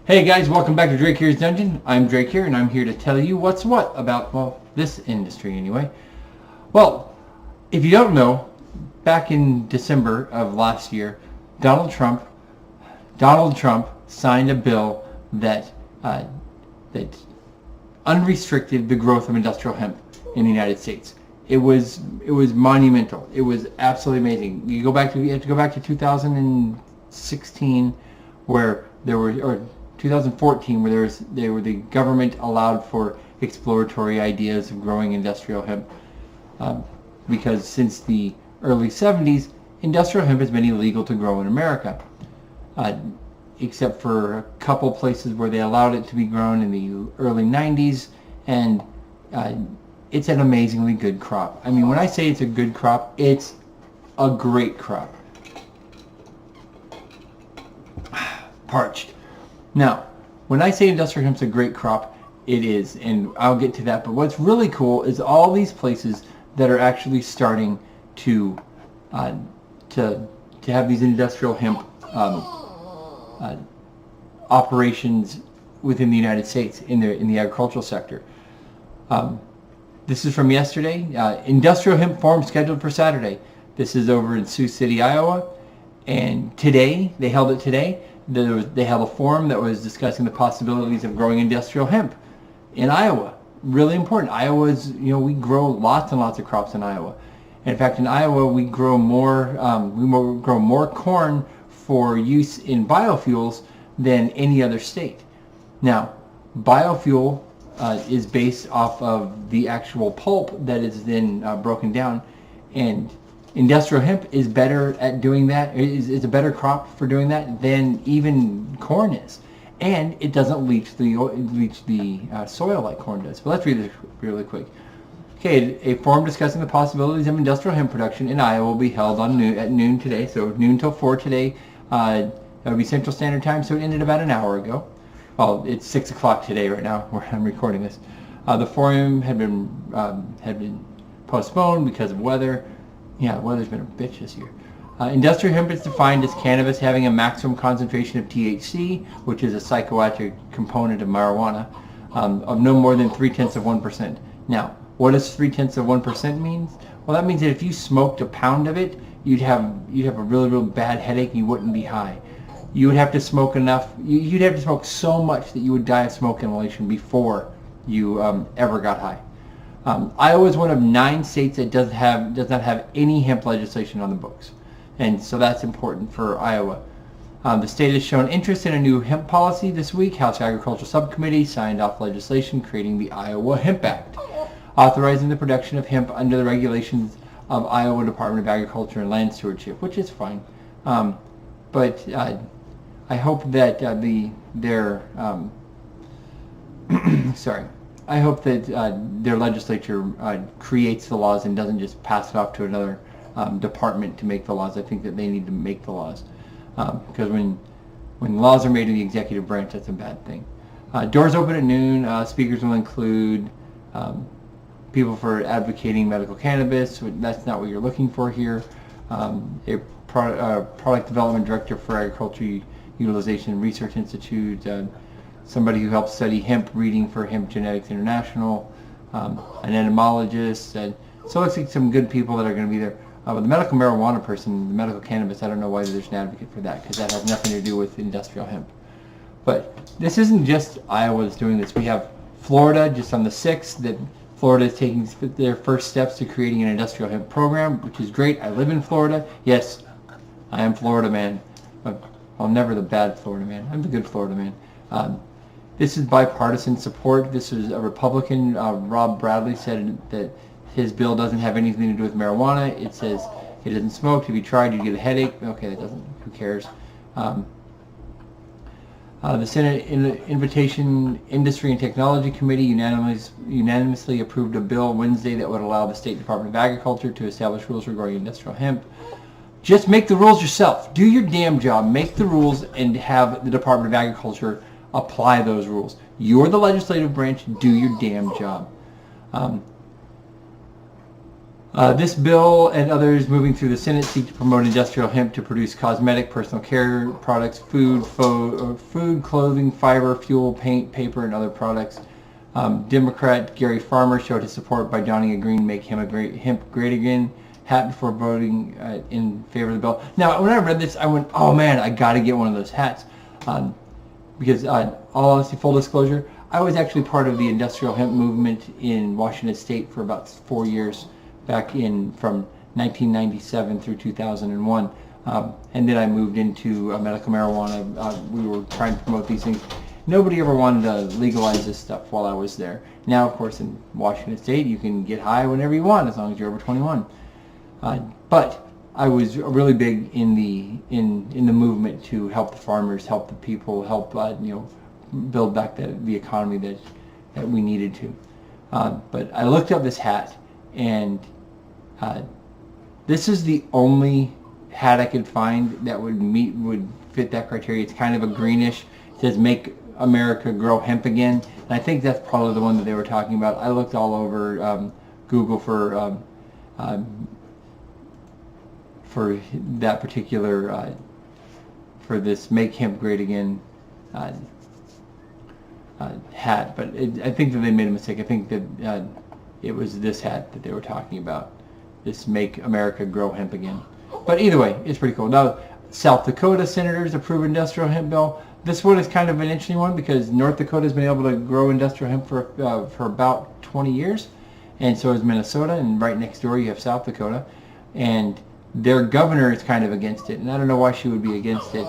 Hey guys, welcome back to Drake Here's Dungeon. I'm Drake here, and I'm here to tell you what's what about, well, this industry anyway. Well, if you don't know, back in December of last year, Donald Trump signed a bill that unrestricted the growth of industrial hemp in the United States. It was monumental. It was absolutely amazing. You have to go back to 2016, where there were, or 2014, where the government allowed for exploratory ideas of growing industrial hemp, because since the early 70s, industrial hemp has been illegal to grow in America, except for a couple places where they allowed it to be grown in the early 90s, and it's an amazingly good crop. I mean, when I say it's a good crop, it's a great crop. Parched. Now, when I say industrial hemp's a great crop, it is, and I'll get to that. But what's really cool is all these places that are actually starting to have these industrial hemp operations within the United States in the agricultural sector. This is from yesterday. Industrial hemp forum scheduled for Saturday. This is over in Sioux City, Iowa, and today they held it today. They held a forum that was discussing the possibilities of growing industrial hemp in Iowa. Really important. Iowa's, we grow lots and lots of crops in Iowa. In fact, in Iowa, we grow more corn for use in biofuels than any other state. Now, biofuel is based off of the actual pulp that is then broken down, and industrial hemp is better at doing that. Is a better crop for doing that than even corn is, and it doesn't leach the soil like corn does. But let's read this really quick. Okay, a forum discussing the possibilities of industrial hemp production in Iowa will be held at noon today. So noon till 4 today. That would be Central Standard Time. So it ended about an hour ago. Well, it's 6 o'clock today right now where I'm recording this. The forum had been postponed because of weather. Yeah, the weather's been a bitch this year. Industrial hemp is defined as cannabis having a maximum concentration of THC, which is a psychoactive component of marijuana, of no more than 0.3%. Now, what does 0.3% mean? Well, that means that if you smoked a pound of it, you'd have a really, really bad headache and you wouldn't be high. You would have to smoke enough. You'd have to smoke so much that you would die of smoke inhalation before you ever got high. Iowa is one of 9 states that does not have any hemp legislation on the books, and so that's important for Iowa. The state has shown interest in a new hemp policy this week. House Agricultural Subcommittee signed off legislation creating the Iowa Hemp Act, authorizing the production of hemp under the regulations of Iowa Department of Agriculture and Land Stewardship, which is fine. But I hope that I hope that their legislature creates the laws and doesn't just pass it off to another department to make the laws. I think that they need to make the laws, because when laws are made in the executive branch, that's a bad thing. Doors open at noon. Speakers will include people for advocating medical cannabis. That's not what you're looking for here. A product development director for Agriculture Utilization Research Institute. Somebody who helps study hemp breeding for Hemp Genetics International, an entomologist, so it looks like some good people that are going to be there. But the medical marijuana person, the medical cannabis, I don't know why there's an advocate for that, because that has nothing to do with industrial hemp. But this isn't just Iowa that's doing this. We have Florida just on the 6th, that Florida is taking their first steps to creating an industrial hemp program, which is great. I live in Florida. Yes, I am Florida man. I'm never the bad Florida man. I'm the good Florida man. This is bipartisan support. This is a Republican, Rob Bradley, said that his bill doesn't have anything to do with marijuana. It says it doesn't smoke. If you tried, you'd get a headache. Okay, that doesn't. Who cares? The Senate Invitation Industry and Technology Committee unanimously approved a bill Wednesday that would allow the State Department of Agriculture to establish rules regarding industrial hemp. Just make the rules yourself. Do your damn job. Make the rules and have the Department of Agriculture apply those rules. You're the legislative branch. Do your damn job. This bill and others moving through the Senate seek to promote industrial hemp to produce cosmetic, personal care products, food, clothing, fiber, fuel, paint, paper, and other products. Democrat Gary Farmer showed his support by donning a green "Make Hemp Great Again" hat before voting in favor of the bill. Now, when I read this, I went, "Oh man, I got to get one of those hats," because, all honesty, full disclosure, I was actually part of the industrial hemp movement in Washington State for about 4 years. Back in from 1997 through 2001, and then I moved into medical marijuana. We were trying to promote these things. Nobody ever wanted to legalize this stuff while I was there. Now, of course, in Washington State, you can get high whenever you want as long as you're over 21. But I was really big in the movement to help the farmers, help the people, help build back the economy that we needed to. But I looked up this hat, and this is the only hat I could find that would fit that criteria. It's kind of a greenish. It says "Make America Grow Hemp Again," and I think that's probably the one that they were talking about. I looked all over Google for that particular for this "Make Hemp Great Again" hat, but I think that they made a mistake. I think that it was this hat that they were talking about, this "Make America Grow Hemp Again." But either way, it's pretty cool. Now, South Dakota senators approve industrial hemp bill. This one is kind of an interesting one because North Dakota has been able to grow industrial hemp for about 20 years, and so is Minnesota, and right next door you have South Dakota, and their governor is kind of against it, and I don't know why she would be against it.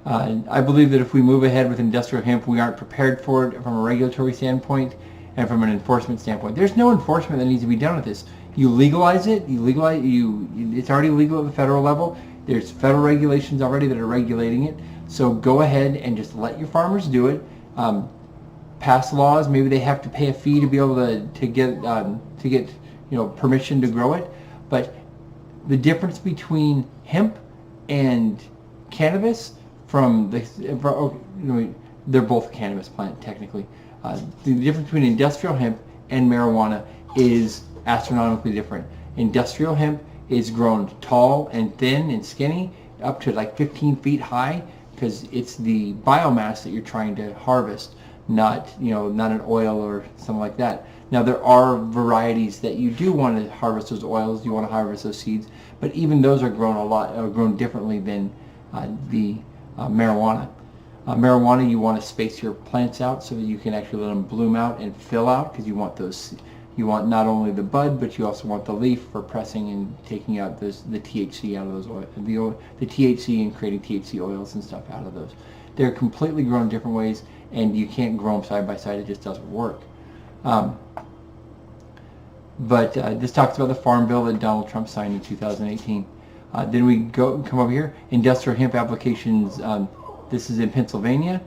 I believe that if we move ahead with industrial hemp, we aren't prepared for it from a regulatory standpoint and from an enforcement standpoint. There's no enforcement that needs to be done with this. You legalize it. It's already legal at the federal level. There's federal regulations already that are regulating it. So go ahead and just let your farmers do it. Pass laws. Maybe they have to pay a fee to be able to get permission to grow it. But the difference between hemp and cannabis they're both a cannabis plant technically. The difference between industrial hemp and marijuana is astronomically different. Industrial hemp is grown tall and thin and skinny, up to like 15 feet high, because it's the biomass that you're trying to harvest, not an oil or something like that. Now, there are varieties that you do want to harvest those oils, you want to harvest those seeds, but even those are grown differently than the marijuana. Marijuana, you want to space your plants out so that you can actually let them bloom out and fill out, because you want not only the bud, but you also want the leaf for pressing and taking out the THC out of those oils, the THC and creating THC oils and stuff out of those. They're completely grown different ways, and you can't grow them side by side. It just doesn't work. But this talks about the farm bill that Donald Trump signed in 2018. Then we come over here, industrial hemp applications. This is in Pennsylvania.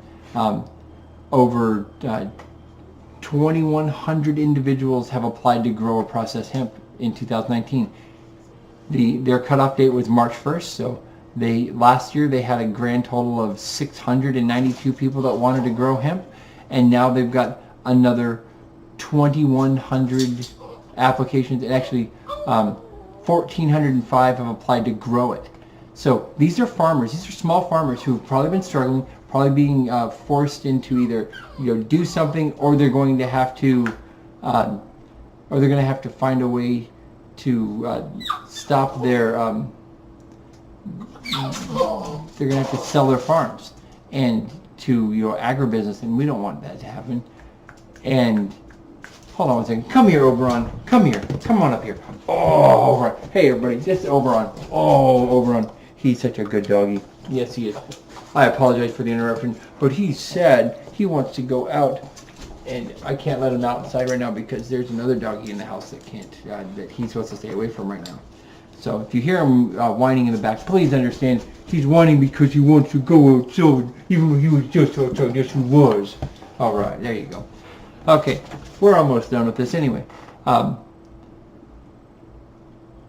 Over 2,100 individuals have applied to grow or process hemp in 2019. Their cutoff date was March 1st, so last year they had a grand total of 692 people that wanted to grow hemp, and now they've got another 2,100 applications, and actually 1,405 have applied to grow it. So these are farmers. These are small farmers who've probably been struggling, probably being forced into either do something, or they're going to have to, find a way to stop their. They're going to have to sell their farms and to agribusiness, and we don't want that to happen. And hold on one second. Come here, Oberon. Come here. Come on up here. Oh, Oberon. Hey, everybody. This is Oberon. Oh, Oberon. He's such a good doggy. Yes, he is. I apologize for the interruption, but he said he wants to go out, and I can't let him outside right now because there's another doggy in the house that that he's supposed to stay away from right now. So if you hear him whining in the back, please understand he's whining because he wants to go outside, even when he was just outside. Yes, he was. All right, there you go. Okay, we're almost done with this anyway.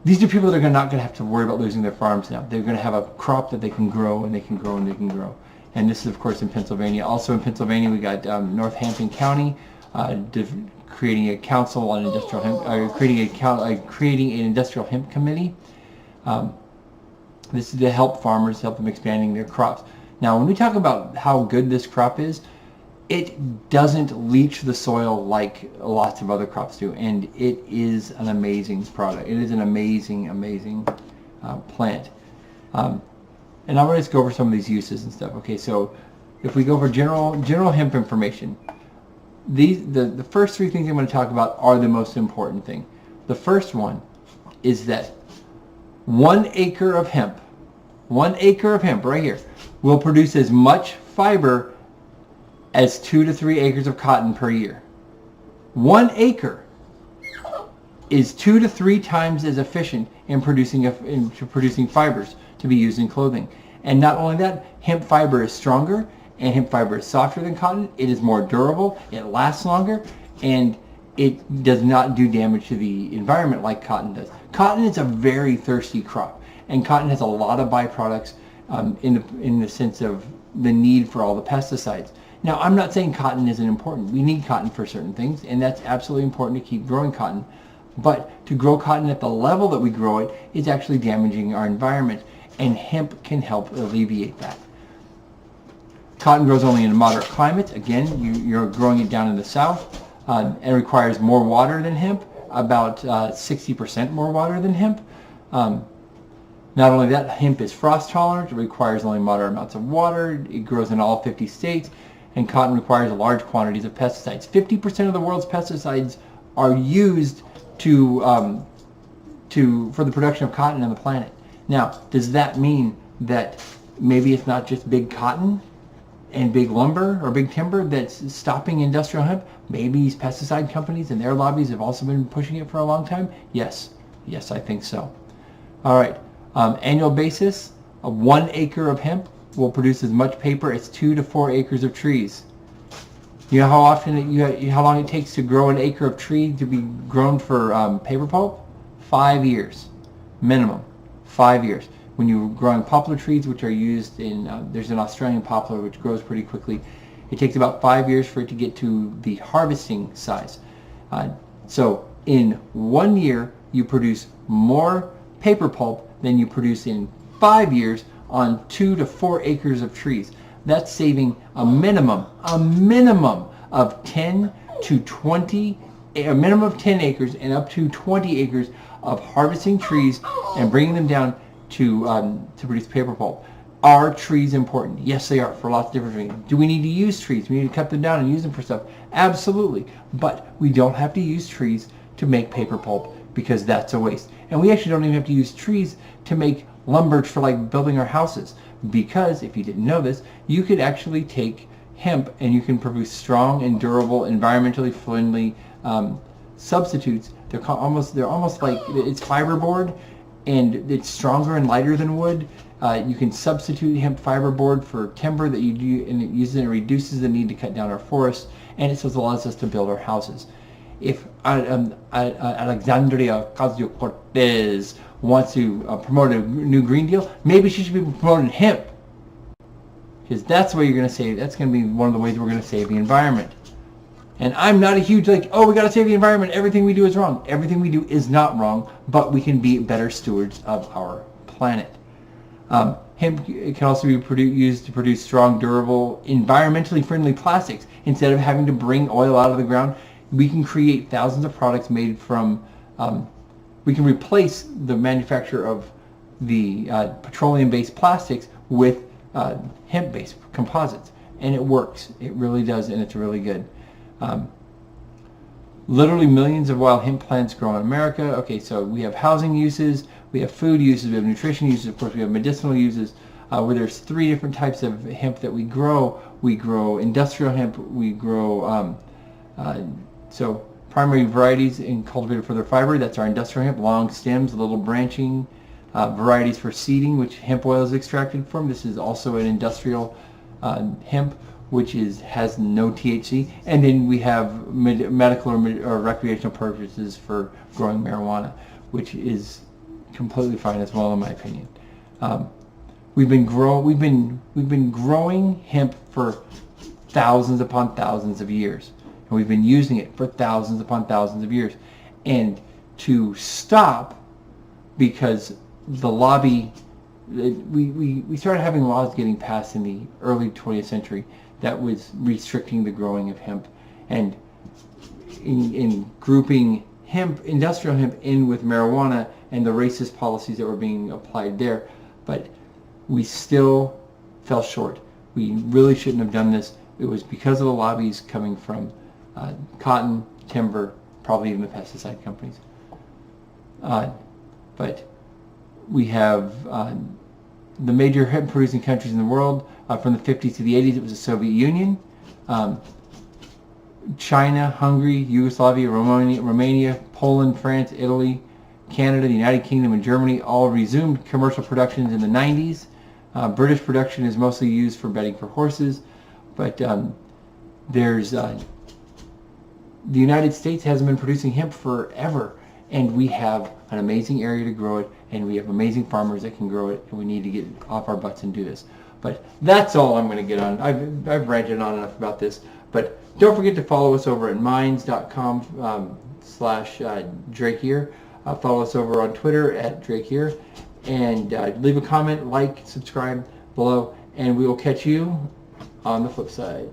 These are people that are not going to have to worry about losing their farms now. They're going to have a crop that they can grow, and they can grow, and they can grow. And this is, of course, in Pennsylvania. Also in Pennsylvania, we got Northampton County. creating a council on industrial hemp, creating an industrial hemp committee. This is to help farmers, help them expanding their crops. Now, when we talk about how good this crop is, it doesn't leach the soil like lots of other crops do, and it is an amazing product. It is an amazing, amazing plant. And I'm going to just go over some of these uses and stuff. Okay, so if we go for general hemp information, the first three things I'm going to talk about are the most important thing. The first one is that 1 acre of hemp right here will produce as much fiber as 2 to 3 acres of cotton per year. 1 acre is 2 to 3 times as efficient in producing fibers to be used in clothing. And not only that, hemp fiber is stronger and hemp fiber is softer than cotton. It is more durable, it lasts longer, and it does not do damage to the environment like cotton does. Cotton is a very thirsty crop, and cotton has a lot of byproducts in the sense of the need for all the pesticides. Now, I'm not saying cotton isn't important. We need cotton for certain things, and that's absolutely important to keep growing cotton. But to grow cotton at the level that we grow it is actually damaging our environment, and hemp can help alleviate that. Cotton grows only in moderate climates. Again, you're growing it down in the south. It requires more water than hemp, about 60% more water than hemp. Not only that, hemp is frost tolerant. It requires only moderate amounts of water. It grows in all 50 states. And cotton requires large quantities of pesticides. 50% of the world's pesticides are used for the production of cotton on the planet. Now, does that mean that maybe it's not just big cotton and big lumber or big timber that's stopping industrial hemp? Maybe these pesticide companies and their lobbies have also been pushing it for a long time? Yes, I think so. All right, annual basis, 1 acre of hemp will produce as much paper as 2 to 4 acres of trees. You know how long it takes to grow an acre of tree to be grown for paper pulp? 5 years, minimum, 5 years. When you're growing poplar trees, which are used in, there's an Australian poplar which grows pretty quickly. It takes about 5 years for it to get to the harvesting size. So in 1 year, you produce more paper pulp than you produce in 5 years on 2 to 4 acres of trees. That's saving a minimum of 10 to 20, a minimum of 10 acres and up to 20 acres of harvesting trees and bringing them down to produce paper pulp. Are trees important? Yes, they are, for lots of different reasons. Do we need to use trees? We need to cut them down and use them for stuff? Absolutely. But we don't have to use trees to make paper pulp, because that's a waste. And we actually don't even have to use trees to make lumber for like building our houses, because if you didn't know this, you could actually take hemp and you can produce strong and durable, environmentally friendly substitutes. They're almost like, it's fiberboard, and it's stronger and lighter than wood. You can substitute hemp fiberboard for timber that you do, and it reduces the need to cut down our forests, and it allows us to build our houses. If Alexandria Ocasio-Cortez wants to promote a new Green Deal, maybe she should be promoting hemp, because that's the way you're going to save. That's going to be one of the ways we're going to save the environment. And I'm not a huge we got to save the environment, everything we do is wrong. Everything we do is not wrong, but we can be better stewards of our planet. Hemp can also be used to produce strong, durable, environmentally friendly plastics. Instead of having to bring oil out of the ground, we can create thousands of products made from, we can replace the manufacture of the petroleum-based plastics with hemp-based composites. And it works. It really does, and it's really good. Literally millions of wild hemp plants grown in America. Okay, so we have housing uses, we have food uses, we have nutrition uses, of course we have medicinal uses, where there's 3 different types of hemp that we grow. We grow industrial hemp, we grow, so primary varieties in cultivated for their fiber, that's our industrial hemp, long stems, little branching, varieties for seeding, which hemp oil is extracted from. This is also an industrial hemp, which has no THC, and then we have medical or recreational purposes for growing marijuana, which is completely fine as well, in my opinion. We've been growing hemp for thousands upon thousands of years. and we've been using it for thousands upon thousands of years. And to stop, because the lobby, we started having laws getting passed in the early 20th century that was restricting the growing of hemp, and in grouping hemp, industrial hemp, in with marijuana and the racist policies that were being applied there. But we still fell short. We really shouldn't have done this. It was because of the lobbies coming from cotton, timber, probably even the pesticide companies. But we have the major hemp producing countries in the world. From the 50s to the 80s, it was the Soviet Union. China, Hungary, Yugoslavia, Romania, Poland, France, Italy, Canada, the United Kingdom, and Germany all resumed commercial productions in the 90s. British production is mostly used for bedding for horses, but there's the United States hasn't been producing hemp forever, and we have an amazing area to grow it, and we have amazing farmers that can grow it, and we need to get off our butts and do this. But that's all I'm going to get on. I've ranted on enough about this, but don't forget to follow us over at minds.com/Drakeear. Follow us over on Twitter at Drakeear, and leave a comment, like, subscribe below, and we will catch you on the flip side.